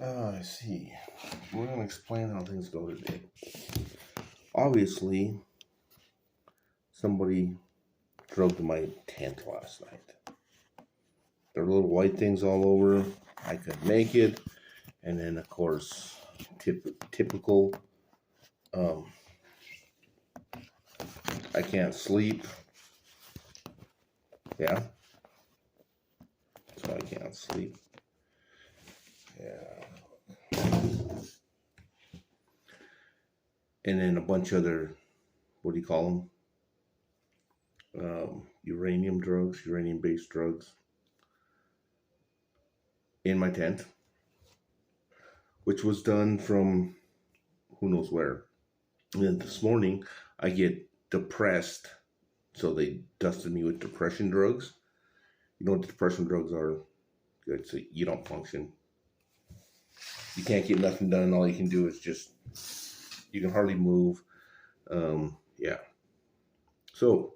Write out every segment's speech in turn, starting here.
I see. We're going to explain how things go today. Obviously, somebody drugged my tent last night. There were little white things all over. I couldn't make it. And then, of course, typical, um, I can't sleep. Yeah, so I can't sleep. Yeah. And then a bunch of other, what do you call them? Uranium drugs, uranium based drugs in my tent, which was done from who knows where. And then this morning, I get depressed, so they dusted me with depression drugs. You know what depression drugs are? Good, so you don't function. You can't get nothing done. All you can do is just, you can hardly move. Yeah. So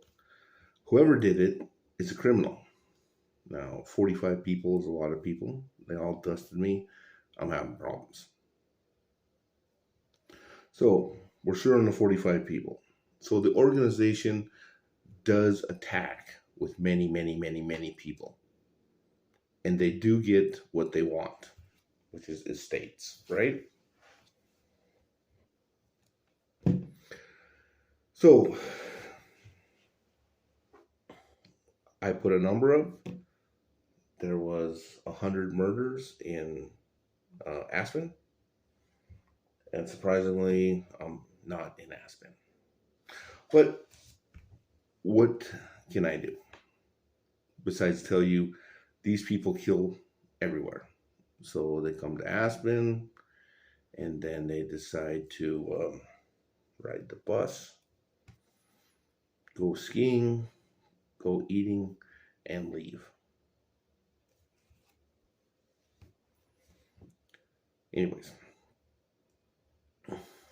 whoever did it is a criminal. Now, 45 people is a lot of people. They all dusted me. I'm having problems. So we're sure on the 45 people. So the organization does attack with many, many, many, many people. And they do get what they want, which is estates, right? So I put a number up. There was 100 murders in Aspen. And surprisingly, I'm not in Aspen. But what can I do besides tell you these people kill everywhere? So they come to Aspen and then they decide to ride the bus, go skiing, go eating, and leave. Anyways,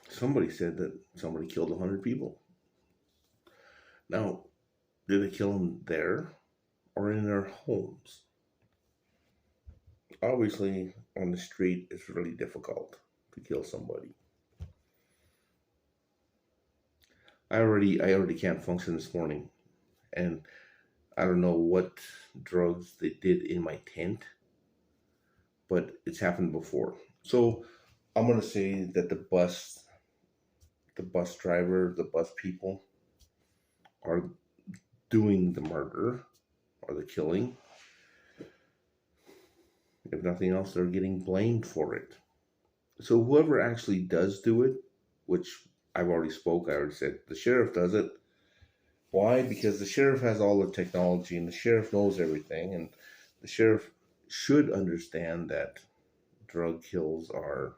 somebody said that somebody killed 100 people. Now, did they kill them there or in their homes? Obviously, on the street, it's really difficult to kill somebody. I already can't function this morning, and I don't know what drugs they did in my tent, but it's happened before. So I'm gonna say that the bus driver, the bus people are doing the murder or the killing. If nothing else, they're getting blamed for it. So whoever actually does do it, which I already said the sheriff does it. Why? Because the sheriff has all the technology and the sheriff knows everything, and the sheriff should understand that drug kills are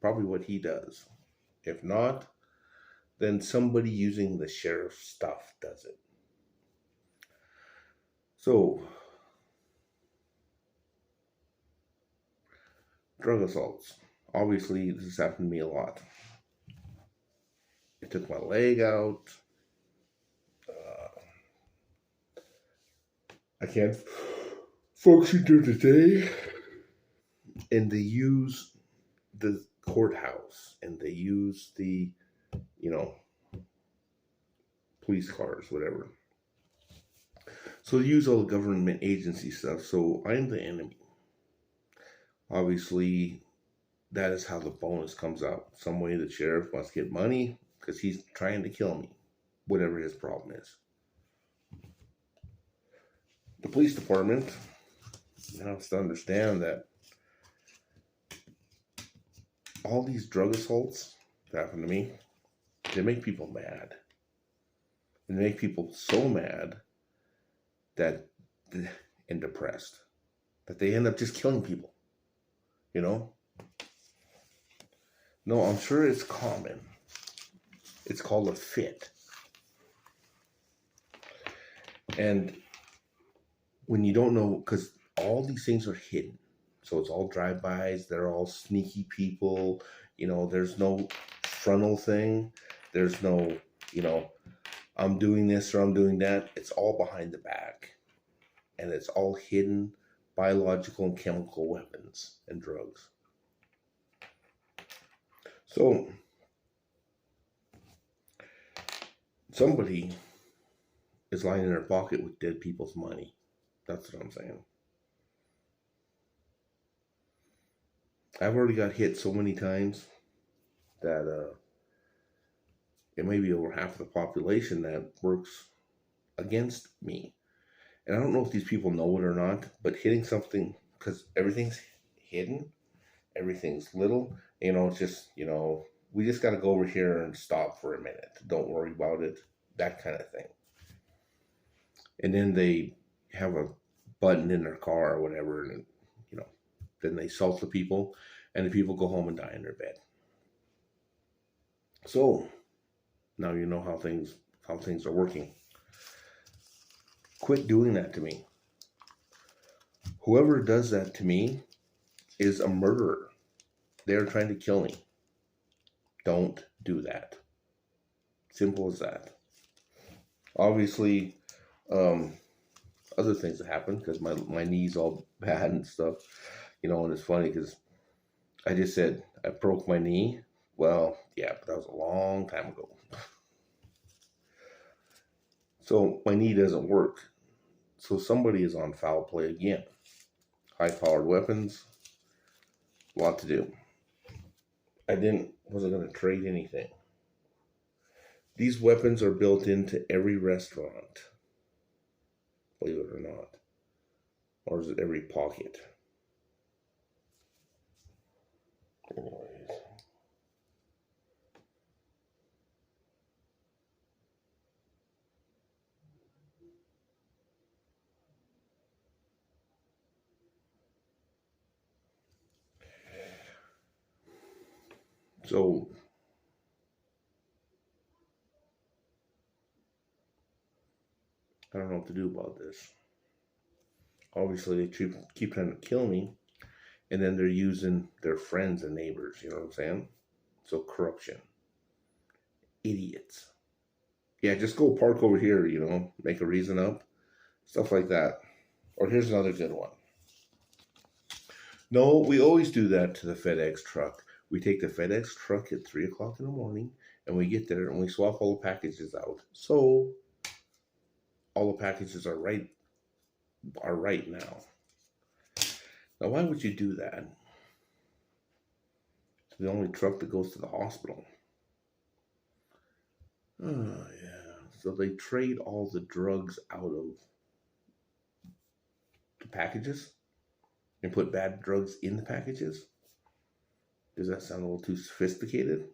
probably what he does. If not, then somebody using the sheriff's stuff does it. So, drug assaults. Obviously, this has happened to me a lot. It took my leg out. Uh, I can't function during the day. And they use the courthouse and they use the, you know, police cars, whatever. So they use all the government agency stuff. So I'm the enemy. Obviously, that is how the bonus comes out. Some way the sheriff must get money because he's trying to kill me, whatever his problem is. The police department has to understand that all these drug assaults that happen to me, they make people mad. And they make people so mad that and depressed that they end up just killing people. You know? No, I'm sure it's common. It's called a fit. And when you don't know, because all these things are hidden. So it's all drive-bys. They're all sneaky people. You know, there's no frontal thing. There's no, you know, I'm doing this or I'm doing that. It's all behind the back. And it's all hidden biological and chemical weapons and drugs. So somebody is lying in their pocket with dead people's money. That's what I'm saying. I've already got hit so many times that it may be over half of the population that works against me. And I don't know if these people know it or not, but hitting something, because everything's hidden, everything's little, it's just, we just got to go over here and stop for a minute. Don't worry about it, that kind of thing. And then they have a button in their car or whatever, and, then they assault the people, and the people go home and die in their bed. So now you know how things are working. Quit doing that to me. Whoever does that to me is a murderer. They're trying to kill me. Don't do that. Simple as that. Obviously, other things that happen because my knee's all bad and stuff, and it's funny because I just said I broke my knee. Well, yeah, but that was a long time ago. So my knee doesn't work. So somebody is on foul play again. High-powered weapons, a lot to do. Wasn't going to trade anything. These weapons are built into every restaurant, believe it or not. Or is it every pocket? Anyways. So I don't know what to do about this. Obviously, they keep trying to kill me, and then they're using their friends and neighbors, you know what I'm saying? So corruption. Idiots. Yeah, just go park over here, make a reason up. Stuff like that. Or here's another good one. No, we always do that to the FedEx truck. We take the FedEx truck at 3 o'clock in the morning, and we get there and we swap all the packages out. So all the packages are right now. Now, why would you do that? It's the only truck that goes to the hospital. Oh, yeah. So they trade all the drugs out of the packages and put bad drugs in the packages? Does that sound a little too sophisticated?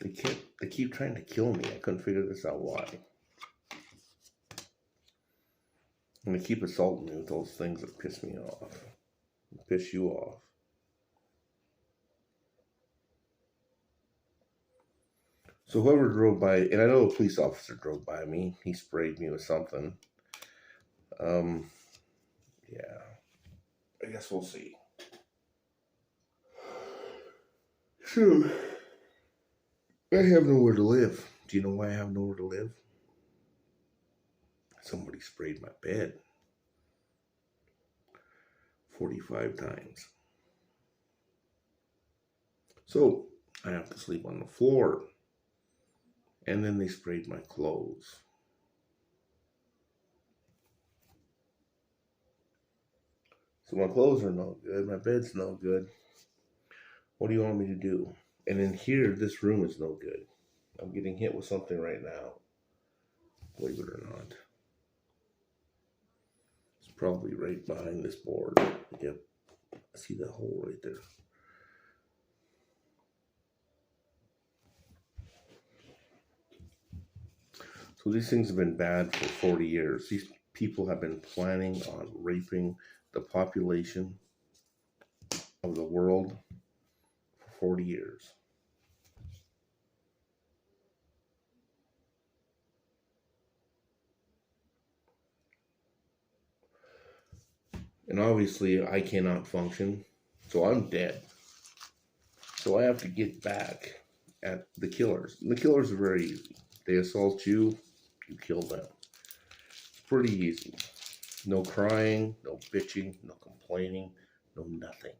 They keep trying to kill me. I couldn't figure this out why. And they keep assaulting me with those things that piss me off. Piss you off. So whoever drove by, and I know a police officer drove by me. He sprayed me with something. Yeah. I guess we'll see. So, I have nowhere to live. Do you know why I have nowhere to live? Somebody sprayed my bed 45 times. So, I have to sleep on the floor. And then they sprayed my clothes. So my clothes are no good. My bed's no good. What do you want me to do? And in here, this room is no good. I'm getting hit with something right now. Believe it or not. It's probably right behind this board. Yep. I see that hole right there. So these things have been bad for 40 years. These people have been planning on raping the population of the world for 40 years. And obviously I cannot function, so I'm dead. So I have to get back at the killers. And the killers are very easy. They assault you, you kill them. It's pretty easy. No crying, no bitching, no complaining, no nothing.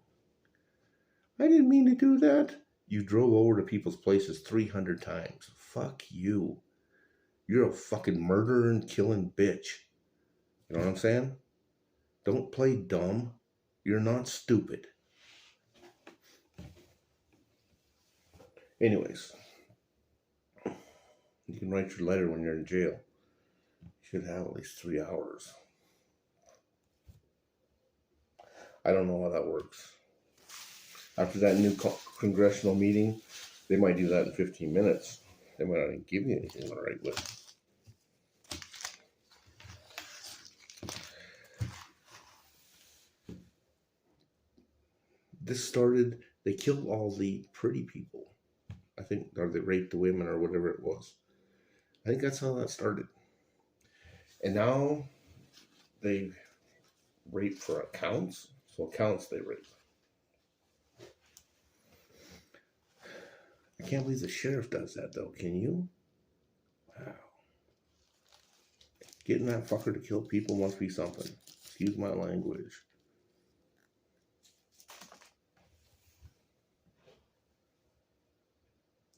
I didn't mean to do that. You drove over to people's places 300 times. Fuck you. You're a fucking murderer and killing bitch. You know what I'm saying? Don't play dumb. You're not stupid. Anyways, you can write your letter when you're in jail. You should have at least 3 hours. I don't know how that works. After that new congressional meeting, they might do that in 15 minutes. They might not even give you anything to write with. This started, they killed all the pretty people. I think, or they raped the women or whatever it was. I think that's how that started. And now they rape for accounts. So accounts they rape. I can't believe the sheriff does that though, can you? Wow. Getting that fucker to kill people must be something. Excuse my language.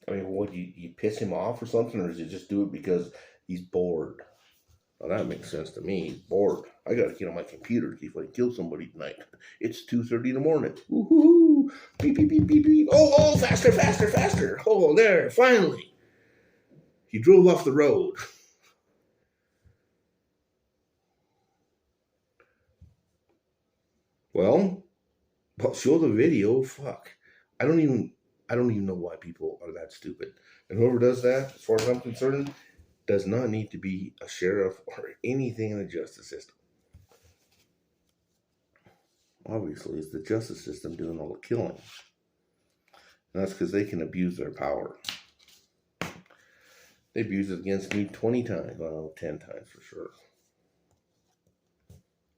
I mean, what, you piss him off or something, or does he just do it because he's bored? Well, that makes sense to me. He's bored. I gotta get on my computer to see if I can kill somebody tonight. It's 2:30 in the morning. Woohoo! Beep, beep, beep, beep, beep. Oh, faster, faster, faster. Oh, there, finally. He drove off the road. Well, show the video. Fuck. I don't even know why people are that stupid. And whoever does that, as far as I'm concerned, does not need to be a sheriff or anything in the justice system. Obviously, it's the justice system doing all the killing. And that's because they can abuse their power. They abused it against me 20 times. Well, 10 times for sure.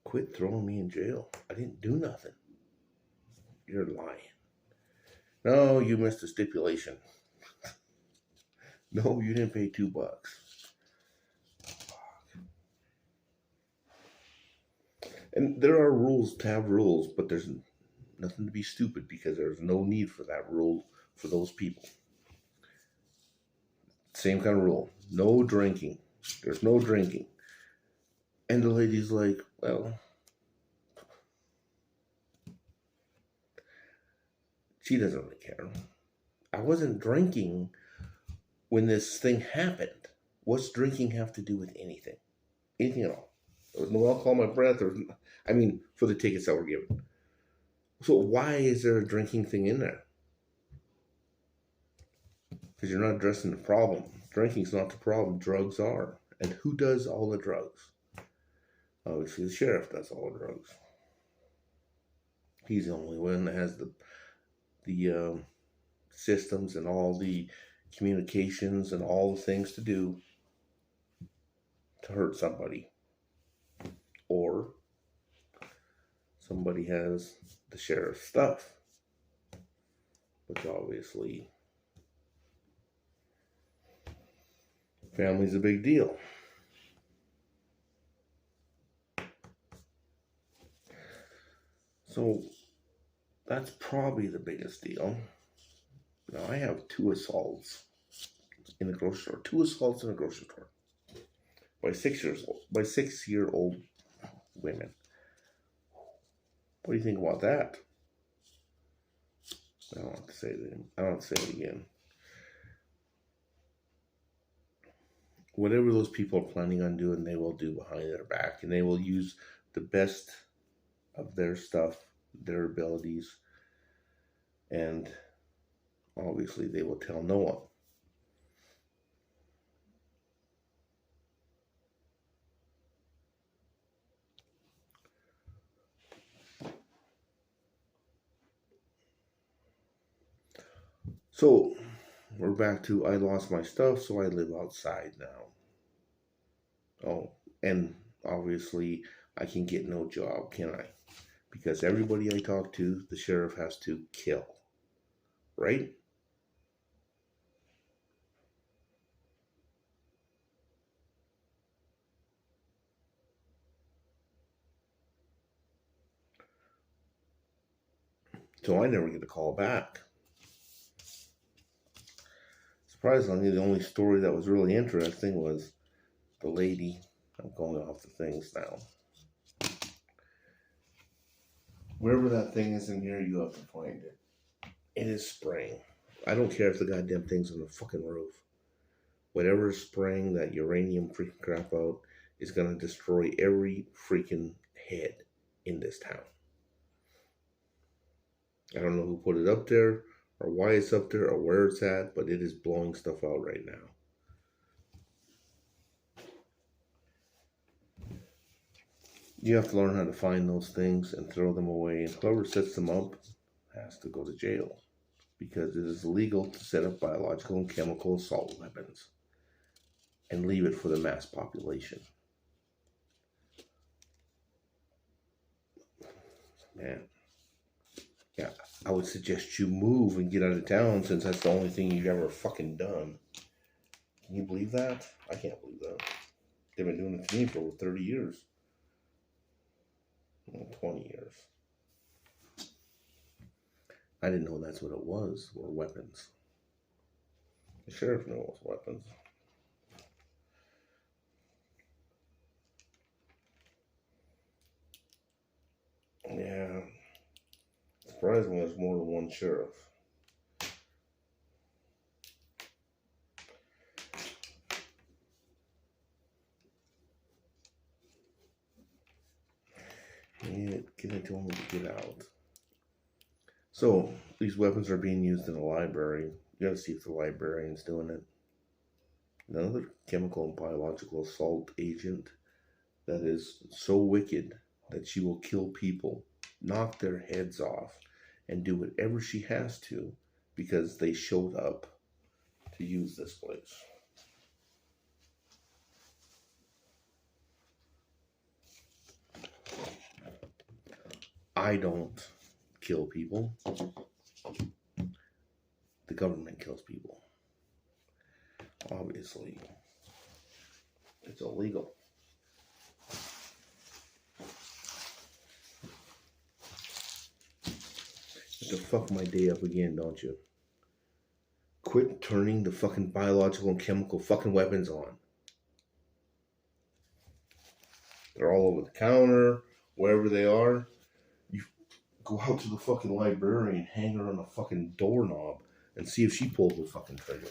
Quit throwing me in jail. I didn't do nothing. You're lying. No, you missed the stipulation. No, you didn't pay $2. And there are rules to have rules, but there's nothing to be stupid because there's no need for that rule for those people. Same kind of rule. No drinking. There's no drinking. And the lady's like, well, she doesn't really care. I wasn't drinking when this thing happened. What's drinking have to do with anything? Anything at all? There was no alcohol in my breath. For the tickets that were given. So why is there a drinking thing in there? Because you're not addressing the problem. Drinking's not the problem. Drugs are. And who does all the drugs? Obviously, the sheriff does all the drugs. He's the only one that has the systems and all the communications and all the things to do to hurt somebody. Or somebody has the sheriff's stuff, which obviously family's a big deal. So that's probably the biggest deal. Now I have 2 assaults in a grocery store. 2 assaults in a grocery store by 6-year-old women. What do you think about that? I don't have to say it. I don't have to say it again. Whatever those people are planning on doing, they will do behind their back, and they will use the best of their stuff, their abilities, and obviously they will tell no one. So we're back to I lost my stuff, so I live outside now. Oh, and obviously I can get no job, can I? Because everybody I talk to, the sheriff has to kill. Right? So I never get a call back. Surprisingly, the only story that was really interesting was the lady. I'm going off the things now. Wherever that thing is in here, you have to find it. It is spraying. I don't care if the goddamn thing's on the fucking roof. Whatever is spraying that uranium freaking crap out is going to destroy every freaking head in this town. I don't know who put it up there or why it's up there or where it's at, but it is blowing stuff out right now. You have to learn how to find those things and throw them away. And whoever sets them up has to go to jail, because it is illegal to set up biological and chemical assault weapons and leave it for the mass population. Man, yeah, I would suggest you move and get out of town, since that's the only thing you've ever fucking done. Can you believe that? I can't believe that. They've been doing it to me for over 30 years. 20 years. I didn't know that's what it was, were weapons. The sheriff knew it was weapons. Yeah. Surprisingly, there's more than one sheriff. Get it to him to get out. So, these weapons are being used in the library. You gotta see if the librarian's doing it. Another chemical and biological assault agent that is so wicked that she will kill people, knock their heads off, and do whatever she has to because they showed up to use this place. I don't kill people. The government kills people. Obviously, it's illegal. You have to fuck my day up again, don't you? Quit turning the fucking biological and chemical fucking weapons on. They're all over the counter, wherever they are. You go out to the fucking librarian, hang her on the fucking doorknob, and see if she pulls the fucking trigger.